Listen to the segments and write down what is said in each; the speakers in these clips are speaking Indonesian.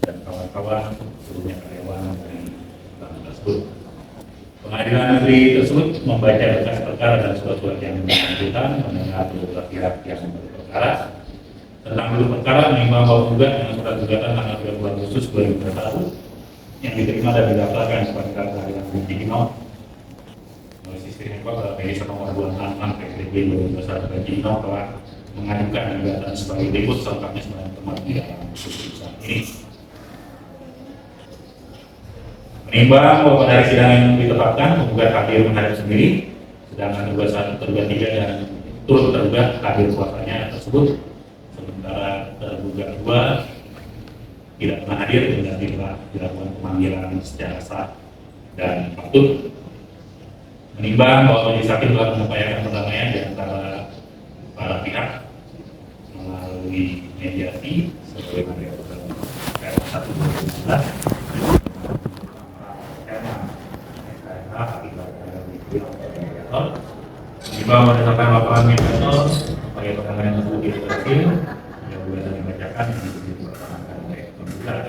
dan kawan-kawan seluruhnya karyawan dari bank tersebut. Pengadilan negeri tersebut membaca berkas perkara dan surat-surat yang bersangkutan, mendengar beberapa pihak yang berperkara tentang dulu perkara, menimbang bahwa gugat dengan surat gugatan tanggal 2 Agustus 2021 yang diterima dan didaftarkan kepada Pengadilan Negeri Cibinong melalui sistem PDS nomor 266 PDG 2021 dan Cibinong telah mengajukan gugatan sebagai debut selengkapnya sebagai teman di dalam putusan ini. Menimbang bahwa pada hari sidang yang ditetapkan penggugat hadir menghadap sendiri, sedangkan tergugat 1, tergugat 3 dan turut tergugat hadir kuasanya tersebut, sementara tergugat 2 tidak pernah hadir dan telah dilakukan pemanggilan secara sah dan patut. Menimbang bahwa majelis hakim telah mengupayakan perdamaian di antara para pihak melalui mediasi sebagaimana diatur dalam KM 1 menimbang berdasarkan laporan mediator upaya perdamaian tersebut berhasil yang juga dibacakan dan dilaksanakan oleh penggugat.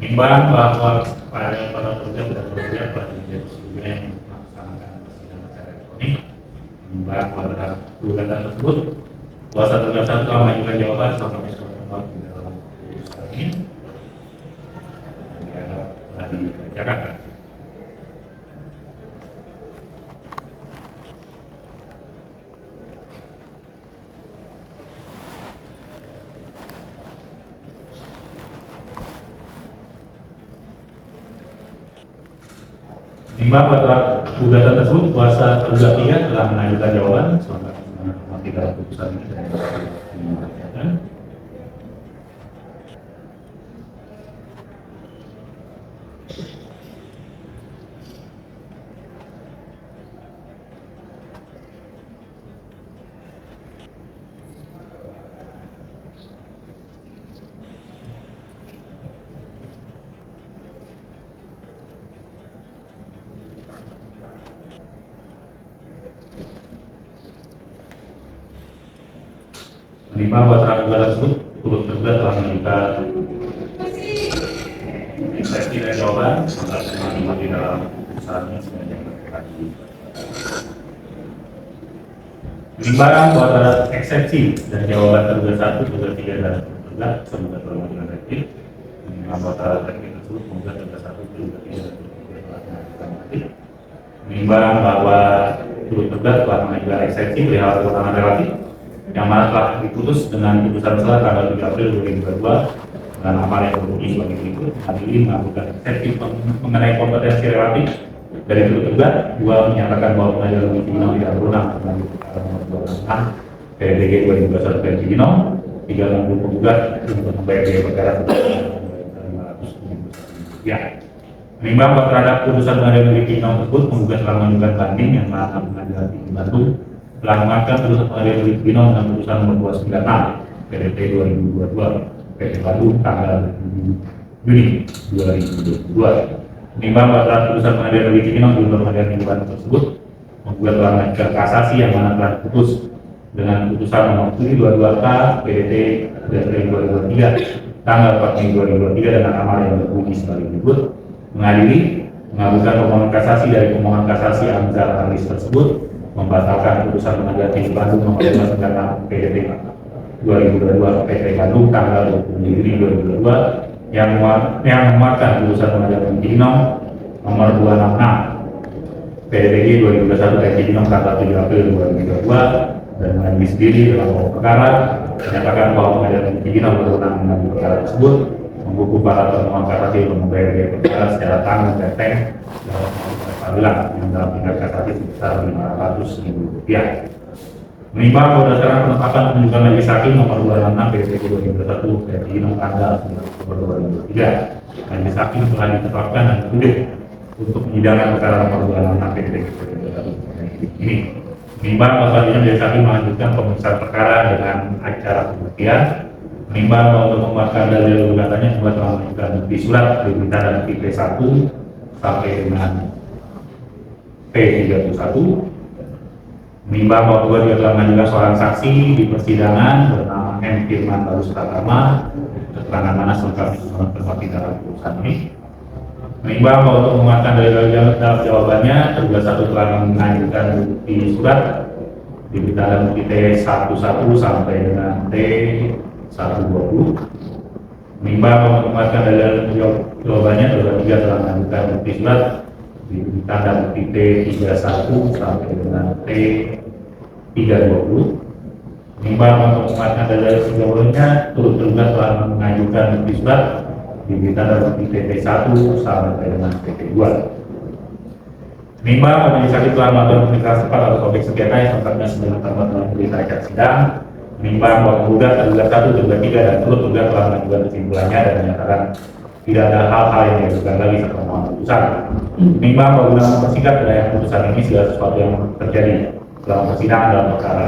Menimbang bahwa para tergugat dan tergugat pada juga yang melaksanakan persidangan secara elektronik. Menimbang pada gugatan tersebut kuasa tergugat 1 telah mengajukan jawaban selama sekolah di dalam putusan ini telah dibacakan. Menimbang pada gugatan tersebut kuasa tergugat 3 telah mengajukan jawaban selama di dalam putusan ini dan dibacakan. Menimbang bahwa tergugat tersebut turut tergugat telah mengajukan eksepsi dan jawaban serta semua di dalam putusannya sebanyak tadi. Menimbang bahwa terhadap eksepsi dan jawaban tergugat 1, tergugat 3 dan tergugat semoga permohonan replik. Menimbang bahwa terhadap replik tersebut tergugat 1, tergugat 3 dan tergugat telah mengajukan replik. Menimbang bahwa turut tergugat telah mengajukan eksepsi perihal kewenangan relatif yang mana telah diputus dengan putusan selah tanggal 3 April 2022 dengan amal yang berbunyi sebagai berikut. Adili melakukan eksepsi mengenai kompetensi relatif dari turut tergugat. 2 menyatakan bahwa Pengadilan Negeri Cibinong tidak berwenang mengambil perkara nomor 266 PDG 2021 PN Cibinong. 3 menunggu penggugat untuk membayar biaya perkara ya. Menimbang bahwa terhadap putusan Pengadilan Negeri Cibinong tersebut penggugat telah mengajukan banding yang mana Pengadilan Tinggi Bandung telah mengangkat putusan Pengadilan Negeri Cibinong dengan putusan nomor 296 PDT 2022 PT Bandung tanggal 7 Juni 2022. Menimbang bahwa putusan Pengadilan Negeri Cibinong di Pengadilan Tinggi Bandung tersebut penggugat telah mengajukan kasasi yang mana telah diputus dengan putusan nomor 722K PDT 2023 tanggal 4 Mei 2023 dengan amal yang berbunyi sebagai berikut. Mengadili mengabulkan permohonan kasasi dari pemohon kasasi Amzal Aris tersebut, membatalkan putusan Pengadilan Tinggi Bandung nomor 296 PDT 2022 PT Bandung tanggal 20 Juni 2022 yang memuatkan putusan Pengadilan Negeri Cibinong nomor 266 PDTG 2021 PT Cibinong tanggal 7 April 2022 dan mengadili sendiri dalam pokok perkara menyatakan bahwa Pengadilan Negeri Cibinong berwenang mengambil perkara tersebut, menghukum para pemohon kasasi untuk membayar biaya perkara secara tanggung dan teng dalam peradilan yang dalam tingkat kasasi sebesar Rp500.000. Menimbang berdasarkan penetapan penunjukan majelis hakim nomor 266 PDT 2021 PN Cibinong tanggal 9 Oktober 2023, majelis hakim telah ditetapkan dan ditunjuk untuk menyidangkan perkara nomor 266 PDT 2021 ini. Menimbang bahwa selanjutnya majelis hakim melanjutkan pemeriksaan perkara dengan acara pembuktian. Menimbang bahwa untuk memuatkan dalil gugatannya telah mengajukan bukti surat perintah dan bukti P1 sampai dengan P31 Menimbang bahwa juga telah mengajukan seorang saksi di persidangan bernama M. Firman Barus Pratama, keterangan mana selengkapnya tempat di dalam putusan ini. Menimbang bahwa untuk menguatkan dalil-dalil dalam jawabannya, terduga satu telah mengajukan bukti surat di dalam bukti T11 sampai dengan T120. Menimbang bahwa untuk menguatkan dalil jawabannya, terduga tiga telah mengajukan bukti surat di tanda bukti T31 sampai dengan T320. Menimbang untuk menguatkan dalil jawabannya, terduga telah mengajukan bukti surat di tanda bukti T1 sampai dengan T2. Menimbang majelis hakim telah melakukan pemeriksaan cepat atas objek sengketa yang selengkapnya sebelum terdapat dalam berita acara sidang. Menimbang bahwa tergugat, tergugat 1, tergugat 3, dan tergugat telah mengajukan kesimpulannya dan menyatakan tidak ada hal-hal yang diajukan lagi serta mohon putusan. Menimbang bahwa guna mempersingkat wilayah putusan ini segala sesuatu yang terjadi dalam persidangan dalam perkara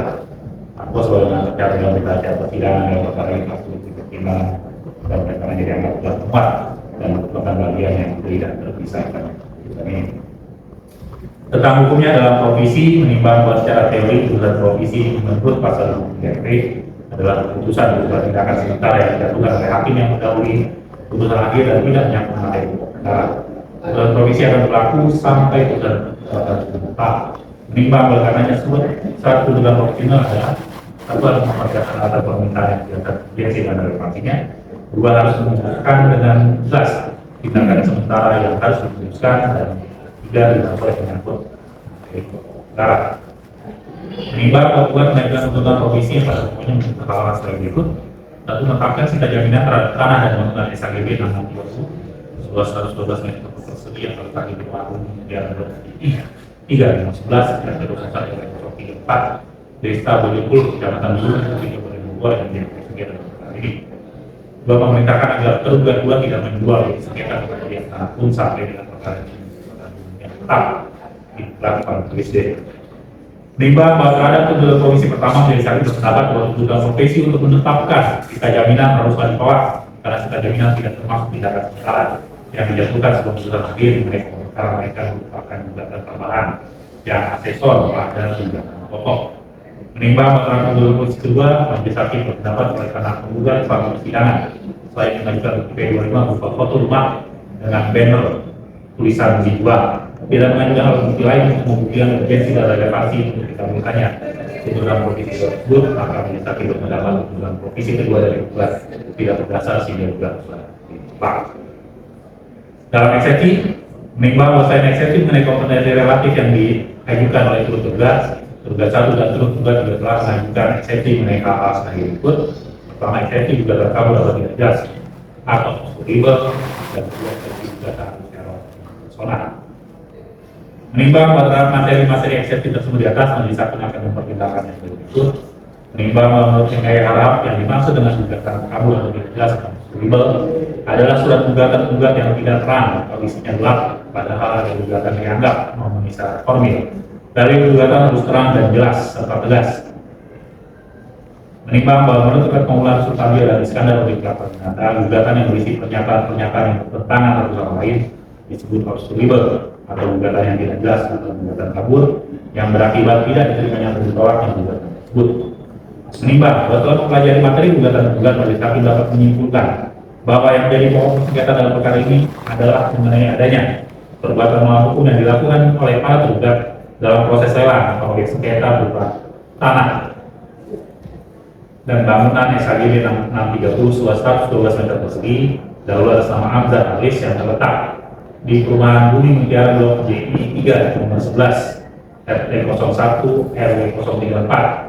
atau sebagaimana tercatat dalam berita acara persidangan dalam perkara ini masih dipertimbangkan dan perkara yang dianggap telah tepat dan merupakan bagian yang tidak terpisahkan. Ini tentang hukumnya dalam provisi, menimbang bahwa secara teori putusan provisi menurut pasal 3P adalah keputusan berupa tindakan sementara yang dijatuhkan oleh hakim yang mendahului putusan akhir dan tidak menyangkut materi perkara. Putusan provisi akan berlaku sampai putusan tetap. Menimbang oleh karenanya saat putusan provisional adalah satu harus memperhatikan atas permintaan yang tidak terbiasa dan relevansinya. Dua harus memutuskan dengan jelas tindakan sementara yang harus diputuskan, dan tiga tidak boleh menyangkut perkara. Menimbang bahwa menaikkan tuntutan provisi pada pokoknya menurut hal sebagai berikut. Satu, menetapkan sita jaminan terhadap tanah dan bangunan SHGB 620 seluas 112 meter persegi yang terletak di Rumah Negara 3 11 dan 21 Desa Bojopul, Kecamatan Bulu, Kabupaten Bogor yang menjadi sengketa perkara ini. Dua, memerintahkan agar terduga 2 tidak menjual sengketa kepada pihak tanah pun sampai dengan perkara yang tetap dilakukan tulis D. Menimbang bahwa terhadap tuntutan komisi pertama dari hakim berpendapat bahwa tuntutan profesi untuk menetapkan sita jaminan haruslah ditolak karena sita jaminan tidak termasuk tindakan sementara yang dijatuhkan sebelum putusan akhir mengenai perkara mereka merupakan gugatan tambahan yang asesor pada gugatan pokok. Menimbang bahwa tuntutan komisi kedua, majelis hakim berpendapat oleh karena penggugat selama persidangan selain mengajukan bukti P25 berupa foto rumah dengan banner tulisan jiwa, tidak mengajukan alat bukti lain untuk membuktikan urgensi dan relevansi untuk dikabulkannya tuntutan provisi tersebut, maka majelis hakim berpendapat tuntutan provisi kedua dari penggugat tidak berdasar sehingga juga ditolak. Dalam eksepsi, menimbang bahwa selain eksepsi mengenai kompetensi relatif yang diajukan oleh tergugat 1 dan tergugat juga telah mengajukan eksepsi mengenai hal-hal sebagai berikut. Pertama, eksepsi juga terkabul atau tidak jelas atau ribet, dan kedua eksepsi juga tak secara personal. Menimbang bahwa materi-materi eksepsi tersebut di atas, majelis hakim akan mempertimbangkan yang berikut. Menimbang bahwa menurut yang harap yang dimaksud dengan gugatan kabul atau tidak jelas atau ribet adalah surat gugatan yang tidak terang atau isinya gelap, padahal ada gugatan yang dianggap memenuhi syarat formil. Dari gugatan harus terang dan jelas serta tegas. Menimbang bahwa menurut permulaan Sultan dan Iskandar dari pelaku nyata, gugatan yang berisi pernyataan yang bertentangan satu sama lain disebut obstruable atau gugatan yang tidak jelas atau gugatan kabur yang berakibat tidak diterimanya ditolak yang gugatan tersebut. Menimbang bahwa setelah mempelajari materi gugatan majelis hakim dapat menyimpulkan bahwa yang menjadi pokok sengketa dalam perkara ini adalah mengenai adanya perbuatan melawan hukum yang dilakukan oleh para tergugat dalam proses lelang atau objek sengketa berupa tanah dan bangunan SHGB 630 seluas 112 meter persegi dahulu atas nama Amzar Alis yang terletak di perumahan Bumi Mutiara Blok JI 3 nomor 11 RT 01 RW 034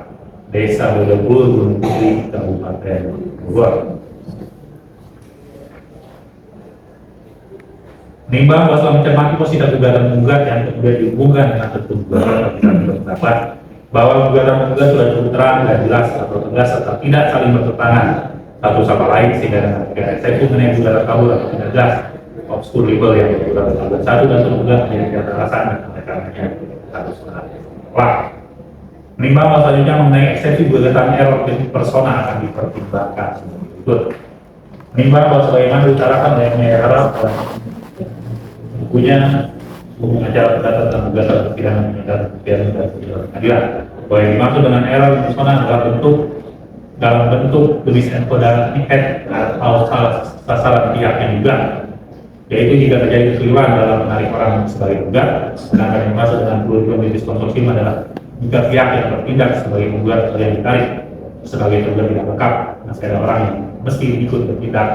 Desa Bojopul, Gunung Putri, Kabupaten Bogor. Menimbang bahwa setelah mencermati posisi gugatan penggugat yang kemudian dihubungkan dengan tertuduh gugatan berpendapat bahwa gugatan sudah cukup terang dan jelas atau tegas serta tidak saling bertentangan satu sama lain sehingga dengan tiga eksepsi mengenai gugatan kabur atau tidak jelas obskur label yang bergugatan tergugat 1 dan tergugat menjadi alasan dan penekatannya harus tolak. Menimbang bahwa selanjutnya mengenai eksepsi gugatan error persona akan dipertimbangkan sebagai berikut. Menimbang bahwa sebagaimana diutarakan oleh Harap bukunya hukum acara perdata dan gugatan persidangan dan pengadilan. Bahwa yang dimaksud dengan error personal dalam bentuk tulis enkoda head atau sasaran pihak yang juga, yaitu jika terjadi kekeliruan dalam menarik orang sebagai gugat. Sedangkan yang dimaksud dengan pluribus konsorsium adalah jika pihak yang bertindak sebagai penggugat atau yang ditarik sebagai tergugat tidak lengkap, masih ada orang yang mesti ikut bertindak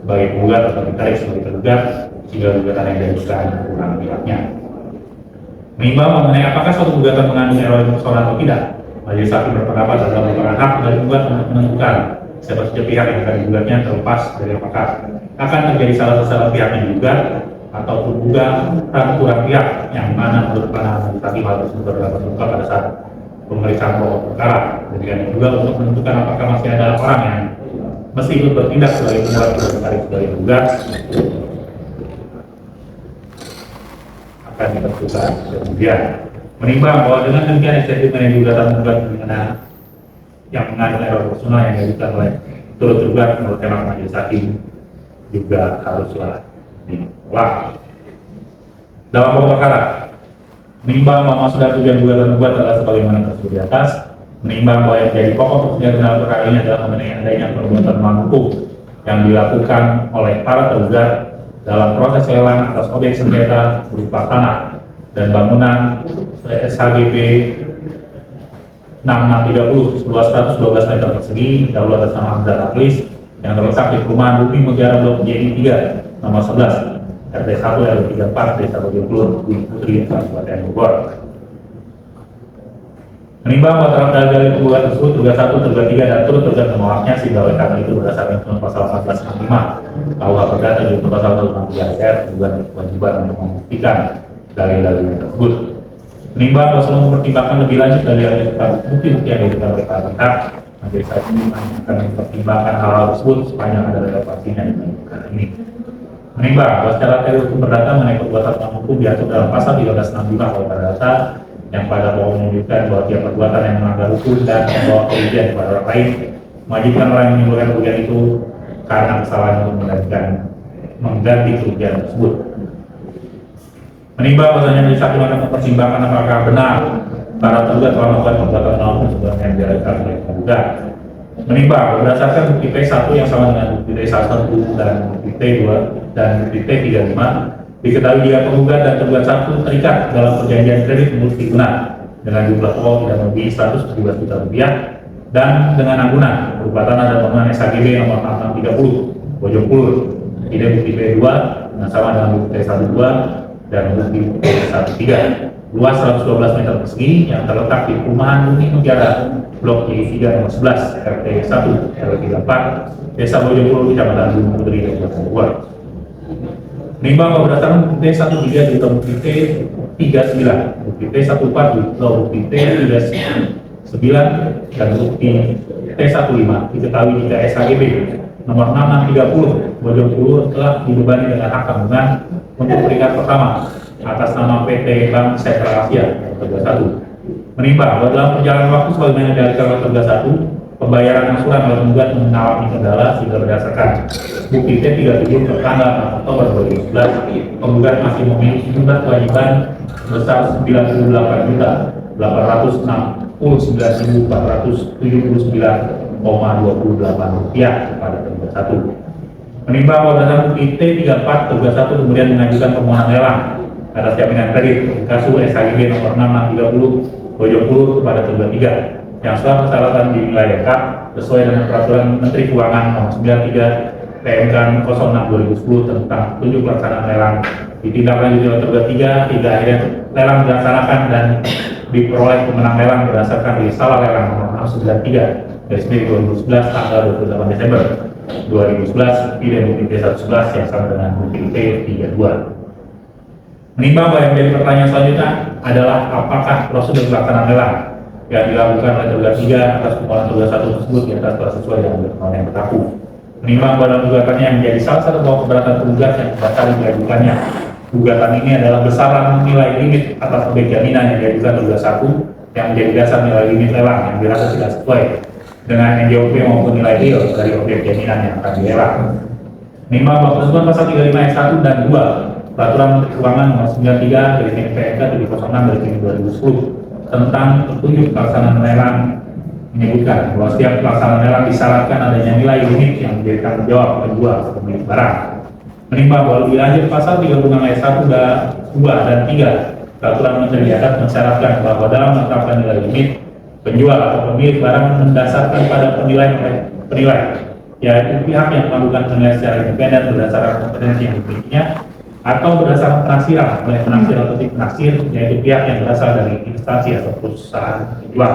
sebagai penggugat atau ditarik sebagai tergugat jika gugatan yang diajukan kurang pihaknya. Menimbang mengenai apakah suatu gugatan mengandung error personal atau tidak, majelis hakim berpendapat adalah merupakan hak dari penggugat untuk menentukan siapa saja pihak yang akan digugatnya, terlepas dari apakah akan terjadi salah salah pihak yang digugat ataupun gugatan kurang pihak, yang mana menurut pandangan majelis hakim hal tersebut dapat terungkap pada saat pemeriksaan pokok perkara. Demikian juga untuk menentukan apakah masih ada orang yang mesti ikut bertindak sebagai penggugat atau ditarik sebagai penggugat akan ditentukan. Kemudian menimbang bahwa dengan demikian statement yang gugatan penggugat yang mengandung error personal yang diajukan oleh turut tergugat menurut hemat majelis hakim juga haruslah ditolak. Dalam pokok perkara, menimbang bahwa sudah tujuan gugatan penggugat adalah sebagaimana tersebut di atas, menimbang bahwa yang menjadi pokok persidangan dalam perkara ini adalah mengenai adanya perbuatan melawan hukum yang dilakukan oleh para tergugat dalam proses lelang atas objek sengketa berupa tanah dan bangunan SHGB 6630 seluas 112 meter persegi dahulu atas nama Hamzah Raklis yang terletak di perumahan Bumi Mutiara Blok JI 3 nomor 11 RT 1 RW 34 Desa Bojongkulur Bumi Putri Kabupaten Bogor. Menimbang bahwa terhadap dari penggugat tersebut tergugat 1, tergugat 3 dan turut tergugat menolaknya sehingga oleh karena itu berdasarkan pasal 1465 KUH Perdata yaitu pasal 163 SR juga kewajiban untuk membuktikan dalil-dalil tersebut. Menimbang bahwa sebelum mempertimbangkan lebih lanjut dari bukti-bukti yang diberikan oleh para pihak, majelis hakim akan mempertimbangkan hal tersebut sepanjang ada relevansinya di perkara ini. Menimbang bahwa secara teori hukum perdata mengenai perbuatan melawan hukum diatur dalam pasal 1365 KUH Perdata yang pada pokoknya menunjukkan bahwa tiap perbuatan yang melanggar hukum dan membawa kerugian kepada orang lain mewajibkan orang yang menimbulkan kerugian itu karena kesalahan untuk mengganti kerugian tersebut. Menimbang bahwasanya majelis hakim akan mempertimbangkan apakah benar para tergugat telah melakukan perbuatan melawan hukum sebagaimana yang dilakukan oleh tergugat. Menimbang berdasarkan bukti T1 yang sama dengan bukti T1 dan bukti T2 dan bukti T35 diketahui jika penggugat dan tergugat 1 terikat dalam perjanjian kredit multiguna dengan jumlah pokok tidak lebih 117 juta rupiah dan dengan anggunan berupa tanah dan bangunan SHGB nomor 6630 Bojongkulur. Ini bukti P2 dengan sama dengan bukti T12 dan bukti T13 luas 112 meter persegi yang terletak di perumahan Bumi Mutiara Blok J3 nomor 11 RT 1 RW 34 Desa Bojongkulur Kecamatan Bumi Putri Kabupaten Bogor. Menimbang bahwa berdasarkan bukti T13 juga bukti T39, bukti T14 juga bukti T39 dan bukti T15 diketahui jika SHGB nomor 6630 Bojongkulur telah dibebani dengan hak tanggungan untuk peringkat pertama atas nama PT Bank Sentral Asia Tergugat 1. Menimbang bahwa dalam perjalanan waktu sebagaimana dilakukan oleh Tergugat 1, pembayaran angsuran oleh penggugat mengalami kendala sehingga berdasarkan bukti T37 tertanggal 6 Oktober 2011, penggugat masih memiliki jumlah kewajiban sebesar 98.479.479,28 rupiah kepada Tergugat 1. Menimbang bahwa dalam bukti T34 Tergugat 1 kemudian mengajukan permohonan lelang atas jaminan kredit kasus SHGB nomor 6630 Bojongkulur kepada Tergugat 3 yang setelah persyaratan dinilai lengkap sesuai dengan peraturan Menteri Keuangan nomor 93 PMK 06/2010 tentang petunjuk pelaksanaan lelang ditindaklanjuti oleh Tergugat 3 hingga akhirnya lelang dilaksanakan dan diperoleh pemenang lelang berdasarkan risalah lelang nomor 693 2011 tanggal 28 Desember 2011 di bukti T11 yang sama dengan bukti T32. Menimbang bahwa yang menjadi pertanyaan selanjutnya adalah apakah prosedur pelaksanaan lelang yang dilakukan oleh Tergugat 3 atas permohonan Tergugat 1 tersebut di atas telah sesuai dengan ketentuan yang berlaku. Menimbang bahwa dalam gugatannya yang menjadi salah satu pokok keberatan tergugat yang kali diajukannya, gugatan ini adalah besaran nilai limit atas objek jaminan yang diajukan Tergugat 1 yang menjadi dasar nilai limit lelang yang dirasa tidak sesuai dengan NJOP maupun nilai real dari objek jaminan yang akan dilelang. Menimbang bahwa ketentuan pasal 35 ayat 1 dan 2 Peraturan Menteri Keuangan Nomor 93 dari PMK 706 dari 2010 tentang petunjuk pelaksanaan lelang menyebutkan bahwa setiap pelaksanaan lelang disyaratkan adanya nilai limit yang menjadi tanggung jawab penjual atau pemilik barang. Menimbang bahwa lebih lanjut pasal 36 ayat 1, 2, dan 3 Peraturan Menteri di atas mensyaratkan bahwa dalam menetapkan nilai limit, penjual atau pemilik barang mendasarkan pada penilai, yaitu pihak yang melakukan penilaian secara independen berdasarkan kompetensi yang dimilikinya atau berdasarkan penaksiran oleh penaksir atau tim penaksir, yaitu pihak yang berasal dari instansi atau perusahaan penjual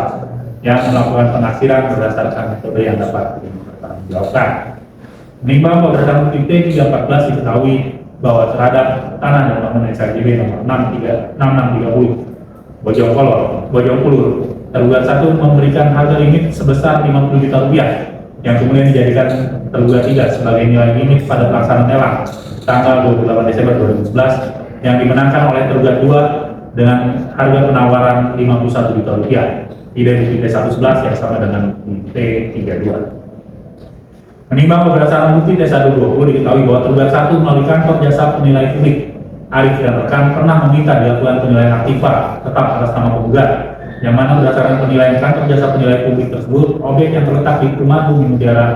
yang melakukan penaksiran berdasarkan metode yang dapat dipertanggungjawabkan. Menimbang bahwa berdasarkan PT 314 diketahui bahwa terhadap tanah dan bangunan SRJB nomor 6630 Bojongkulur, tergugat 1 memberikan harga limit sebesar 50 juta rupiah yang kemudian dijadikan tergugat 3 sebagai nilai limit pada pelaksanaan lelang tanggal 28 Desember 2011 yang dimenangkan oleh tergugat 2 dengan harga penawaran 51 juta rupiah. Tidak di T111 yang sama dengan T32. Menimbang berdasarkan bukti T120 diketahui bahwa tergugat 1 melalui kantor jasa penilai publik Arif dan rekan pernah meminta dilakukan penilaian aktiva tetap atas nama penggugat, yang mana berdasarkan penilaian kantor jasa penilai publik tersebut, objek yang terletak di Perumahan Bumi Mutiara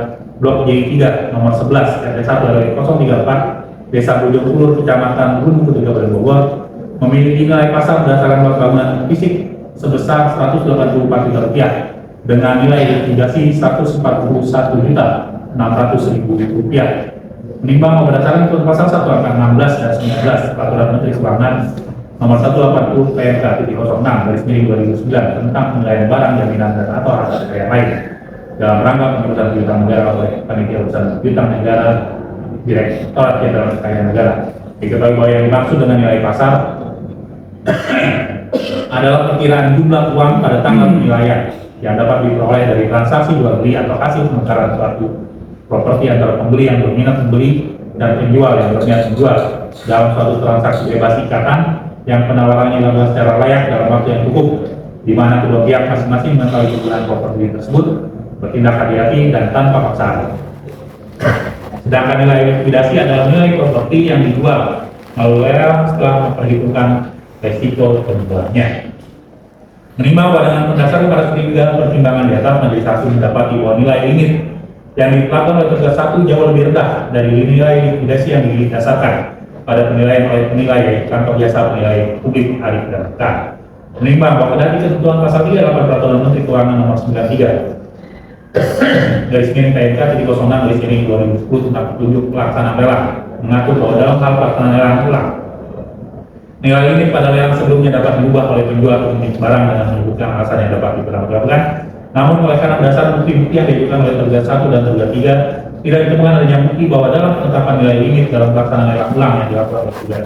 Blok J3 nomor 11 RT 1 RW 034 Desa Bojongkulur Kecamatan Gunung Putri Kabupaten Bogor memiliki nilai pasar berdasarkan bangunan fisik sebesar 184 juta rupiah dengan nilai litigasi 141.600.000 rupiah. Menimbang berdasarkan pasal 1 angka 16 dan 19 Peraturan Menteri Keuangan Nomor 180 PMK 06 garis miring 2009 tentang penilaian barang, jaminan dan atau harta kekayaan lain dalam rangka penyebutan piutang negara oleh Panitia Urusan Piutang Negara Direktorat Jenderal Kekayaan Negara. Diketahui bahwa yang dimaksud dengan nilai pasar adalah perkiraan jumlah uang pada tanggal penilaian yang dapat diperoleh dari transaksi jual beli atau hasil penukaran suatu properti antara pembeli yang berminat membeli dan penjual yang berniat menjual dalam suatu transaksi bebas ikatan yang penawarannya dilakukan secara layak dalam waktu yang cukup, di mana kedua pihak masing-masing mengetahui kebutuhan properti tersebut, bertindak hati-hati dan tanpa paksaan. Sedangkan nilai likuidasi adalah nilai properti yang dijual melalui lelang setelah memperhitungkan resiko penjualannya. Menimbang bahwa dengan berdasarkan pada pertimbangan di atas, majelis hakim mendapati bahwa nilai limit yang ditetapkan oleh tergugat 1 jauh lebih rendah dari nilai likuidasi yang didasarkan pada penilaian oleh penilai kantor jasa penilai publik Arif dan rekan. Menimbang bahwa kendati ketentuan pasal 38 Peraturan Menteri Keuangan Nomor 93 garis miring PMK 706 garis miring 2010 tentang petunjuk pelaksanaan lelang mengatur bahwa dalam hal pelaksanaan lelang ulang, nilai limit pada lelang sebelumnya dapat diubah oleh penjual atau pemilik barang dengan menyebutkan alasan yang dapat dipertanggungjawabkan. Namun oleh karena berdasarkan bukti-bukti yang diajukan oleh tergugat 1 dan tergugat 3, tidak ditemukan adanya bukti bahwa dalam penetapan nilai limit dalam pelaksanaan lelang ulang yang dilakukan oleh tergugat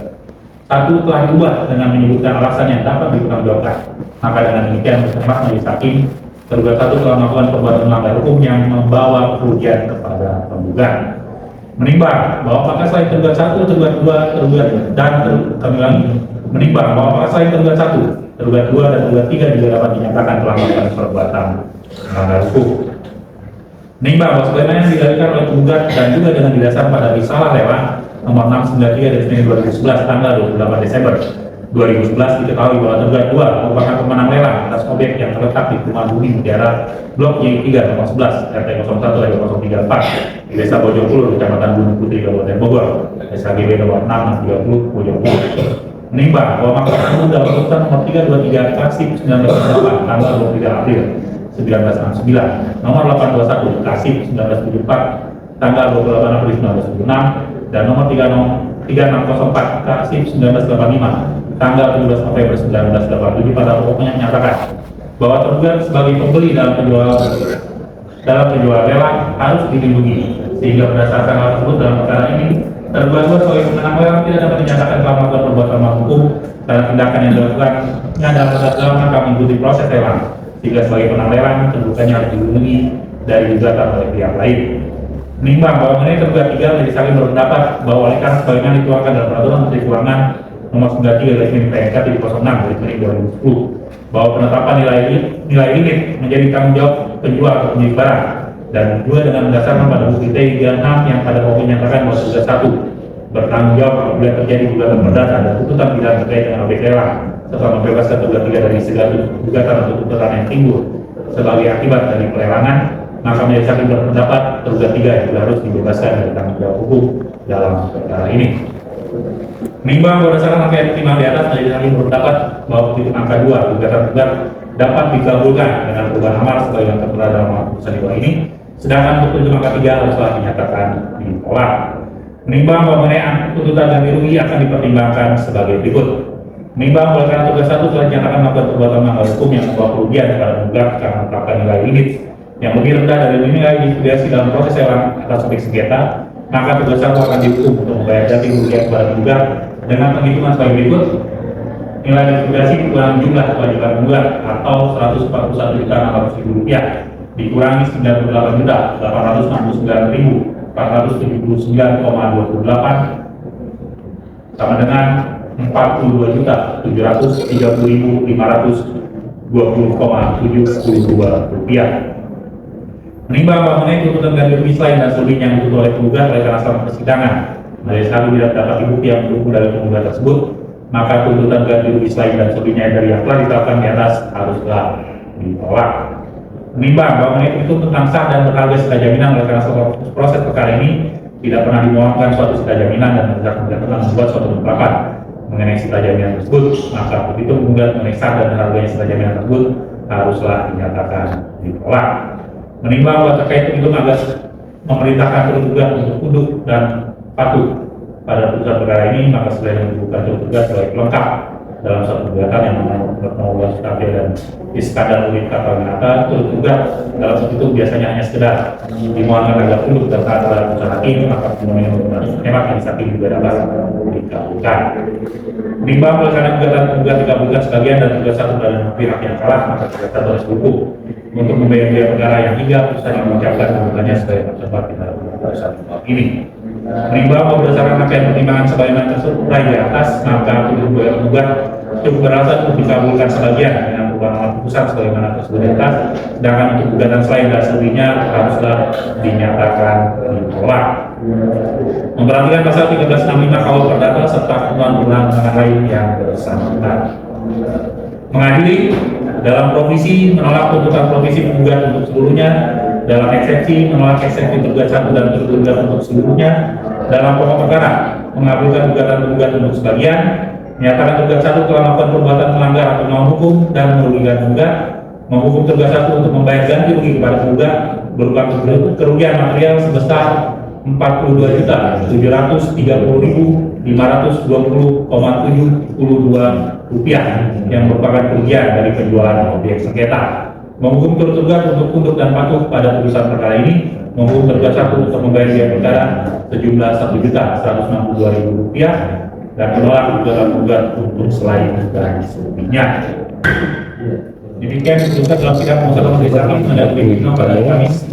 1 telah diubah dengan menyebutkan alasan yang dapat dipertanggungjawabkan. Maka dengan demikian bersemak majelis hakim, tergugat 1 telah melakukan perbuatan melanggar hukum yang membawa kerugian kepada penggugat. Menimbang bahwa apakah selain tergugat 1, tergugat 2, tergugat dan kami ulangi, menimbang bahwa apakah selain tergugat 1, tergugat 2 dan tergugat 3 juga dapat dinyatakan telah melakukan perbuatan melanggar hukum. Menimbang bahwa sebagaimana yang didalilkan oleh penggugat dan juga dengan didasarkan pada risalah lelang nomor 693 dari 2011 tanggal 28 Desember 2011 diketahui bahwa tergugat 2 merupakan pemenang lelang atas objek yang terletak di Perumahan Bumi Mutiara Blok J3 nomor 11 RT 01 RW 034 di Desa Bojongkulur Kecamatan Gunung Putri Kabupaten Bogor, SHGB nomor 6630 Bojongkulur. Menimbang bahwa Mahkamah Agung dalam putusan nomor 323 Kasih 1998 tanggal 23 April 1969, nomor 821 Kasih 1974 tanggal 28 April 1976 dan nomor 3604 Kasih 1985 tanggal 17 November 1987 pada pokoknya menyatakan bahwa tergugat sebagai pembeli dalam penjualan lelang harus dilindungi, sehingga berdasarkan hal tersebut dalam perkara ini tergugat 2 sebagai pemenang lelang tidak dapat dinyatakan telah melakukan perbuatan melawan hukum karena tindakan yang dilakukannya dalam rangka mengikuti proses lelang, sehingga sebagai pemenang lelang tergugatnya harus dilindungi dari gugatan oleh pihak lain. Menimbang bahwa mengenai tergugat 3, majelis hakim berpendapat bahwa oleh karena sebagaimana dituangkan dalam Peraturan Menteri Keuangan Nomor 93 garis miring PMK 706 garis miring 2010 bahwa penetapan nilai limit menjadi tanggung jawab penjual atau pemilik barang, dan juga dengan berdasarkan pada bukti T36 yang pada pokoknya menyatakan bahwa tergugat 1 bertanggung jawab apabila terjadi gugatan perdata dan tuntutan pidana terkait dengan objek lelang, serta membebaskan tergugat 3 dari segala gugatan atau tuntutan yang timbul sebagai akibat dari pelelangan, maka majelis hakim berpendapat tergugat 3 juga harus dibebaskan dari tanggung jawab hukum dalam perkara ini. Menimbang berdasarkan angka yang diterima di atas, majelis hakim berpendapat bahwa petitum angka 2 gugatan tergugat dapat dikabulkan dengan perubahan amar sebagaimana tertera dalam putusan di bawah ini, sedangkan untuk petitum angka 3 haruslah dinyatakan ditolak. Menimbang bahwa mengenai tuntutan ganti rugi akan dipertimbangkan sebagai berikut. Menimbang bahwa karena tugas 1 telah dinyatakan melakukan perbuatan melanggar hukum yang membawa kerugian kepada penggugat karena menetapkan nilai limit yang lebih rendah dari nilai likuidasi dalam proses lelang atas objek sengketa, maka tugas 1 akan dihukum untuk membayar ganti kerugian kepada penggugat dengan penghitungan sebagai berikut. Nilai likuidasi dikurangi jumlah kewajiban penggugat atau Rp141.600.000 dikurangi Rp9.869.479,28 sama dengan Rp42.070.520,72. Menimbang bahwa mengenai tuntutan ganti rugi selain dan selebihnya yang dituntut oleh penggugat oleh karena selama persidangan majelis hakim tidak dapat bukti yang mendukung dari penggugat tersebut, maka tuntutan ganti rugi selain dan selebihnya dari yang telah ditetapkan di atas haruslah ditolak. Menimbang bahwa mengenai petitum tentang sah dan berharga sita jaminan oleh karena proses perkara ini tidak pernah dimohonkan suatu sita jaminan dan tidak pernah membuat suatu penetapan mengenai sita jaminan tersebut, maka petitum penggugat mengenai sah dan berharganya sita jaminan tersebut haruslah dinyatakan ditolak. Menimbang bahwa terkait petitum agar memerintahkan tergugat untuk tunduk dan patuh pada putusan perkara ini, maka selain membuka tergugat sebagai pelengkap dalam satu gugatan yang menolak Sukamti dan Iskandar Ulin Kapalminata, tergugat dalam petitum biasanya hanya sekedar dimohonkan agar tunduk dan taat terhadap putusan hakim, maka fenomena hemat majelis hakim juga dapat dikabulkan. Menimbang oleh karena gugatan penggugat dikabulkan sebagian dan tugas 1 dari pihak yang kalah, maka tugas 1 harus dihukum untuk membayar biaya perkara yang hingga putusan yang mengucapkan kebutuhannya sebagai terdapat di dalam putusan ini. Menimbang bahwa berdasarkan rangkaian pertimbangan sebagaimana tersebut di atas, maka penggugat cukup beralasan untuk dikabulkan sebagian dengan perubahan putusan sebagaimana tersebut di atas, sedangkan untuk gugatan selain dan selebihnya haruslah dinyatakan ditolak. Memperhatikan pasal 1365 KUH Perdata serta ketentuan perundang-undangan lain yang bersangkutan. Mengadili dalam provisi menolak tuntutan provisi penggugat untuk seluruhnya, dalam eksepsi menolak eksepsi tergugat 1 dan tergugat untuk seluruhnya, dalam pokok perkara mengabulkan gugatan penggugat untuk sebagian, menyatakan tergugat 1 telah melakukan perbuatan melanggar atau melawan hukum dan merugikan penggugat, menghukum tergugat 1 untuk membayar ganti rugi kepada penggugat berupa kerugian material sebesar Rp47.520,72 yang merupakan kerugian dari penjualan objek sengketa, menghukum tergugat untuk tunduk dan patuh pada putusan perkara ini, menghukum tergugat 1 untuk membayar biaya perkara sejumlah Rp1.162.000 dan menolak gugatan penggugat untuk selain dan selebihnya. Demikian putusan dalam sidang pemohon majelis hakim pada Kamis